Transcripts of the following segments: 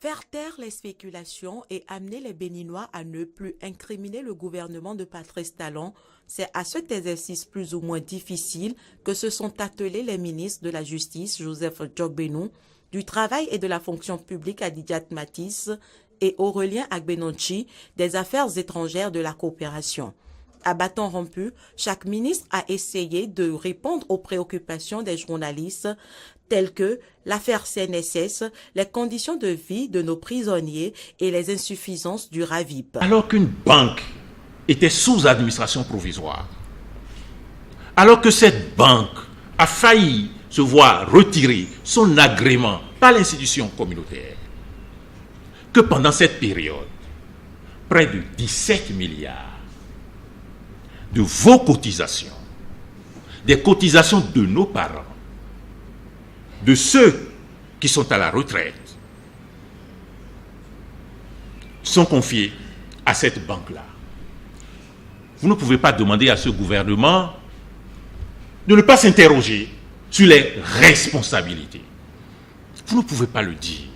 Faire taire les spéculations et amener les Béninois à ne plus incriminer le gouvernement de Patrice Talon, c'est à cet exercice plus ou moins difficile que se sont attelés les ministres de la Justice, Joseph Djokbenou, du Travail et de la Fonction publique, Adidiat Matisse, et Aurélien Agbenonchi, des Affaires étrangères de la coopération. À bâton rompu, chaque ministre a essayé de répondre aux préoccupations des journalistes telles que l'affaire CNSS, les conditions de vie de nos prisonniers et les insuffisances du RAVIP. Alors qu'une banque était sous administration provisoire, alors que cette banque a failli se voir retirer son agrément par l'institution communautaire, que pendant cette période, près de 17 milliards de vos cotisations, des cotisations de nos parents, de ceux qui sont à la retraite, sont confiés à cette banque-là. Vous ne pouvez pas demander à ce gouvernement de ne pas s'interroger sur les responsabilités. Vous ne pouvez pas le dire.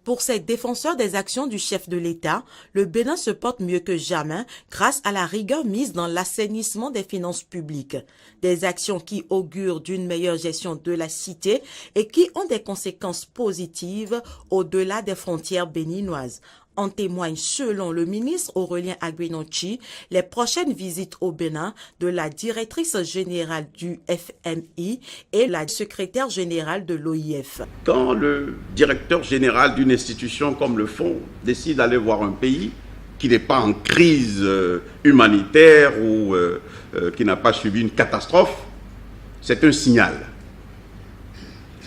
Pour ces défenseurs des actions du chef de l'État, le Bénin se porte mieux que jamais grâce à la rigueur mise dans l'assainissement des finances publiques. Des actions qui augurent d'une meilleure gestion de la cité et qui ont des conséquences positives au-delà des frontières béninoises. En témoignent, selon le ministre Aurélien Agbenonchi, les prochaines visites au Bénin de la directrice générale du FMI et la secrétaire générale de l'OIF. Quand le directeur général d'une institution comme le Fonds décide d'aller voir un pays qui n'est pas en crise humanitaire ou qui n'a pas subi une catastrophe, c'est un signal.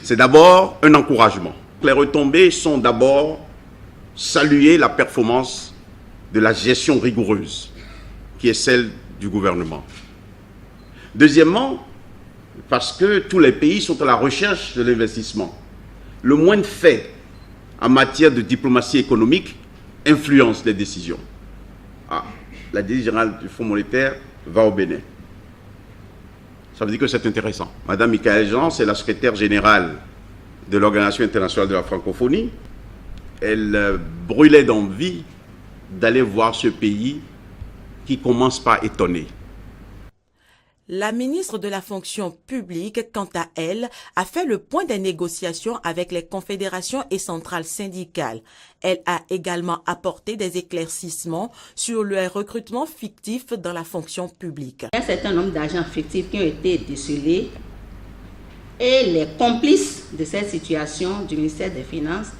C'est d'abord un encouragement. Les retombées sont d'abord saluer la performance de la gestion rigoureuse qui est celle du gouvernement. Deuxièmement, parce que tous les pays sont à la recherche de l'investissement. Le moindre fait en matière de diplomatie économique influence les décisions. La directrice générale du Fonds monétaire va au Bénin. Ça veut dire que c'est intéressant. Madame Michaëlle Jean, c'est la secrétaire générale de l'Organisation internationale de la francophonie. Elle brûlait d'envie d'aller voir ce pays qui commence par étonner. La ministre de la Fonction publique, quant à elle, a fait le point des négociations avec les confédérations et centrales syndicales. Elle a également apporté des éclaircissements sur les recrutements fictifs dans la fonction publique. Il y a un certain nombre d'agents fictifs qui ont été décelés et les complices de cette situation du ministère des Finances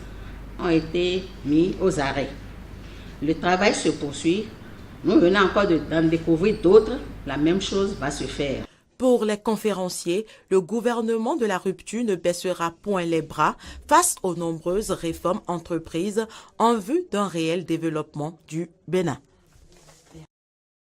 ont été mis aux arrêts. Le travail se poursuit. Nous venons encore d'en découvrir d'autres. La même chose va se faire. Pour les conférenciers, le gouvernement de la rupture ne baissera point les bras face aux nombreuses réformes entreprises en vue d'un réel développement du Bénin.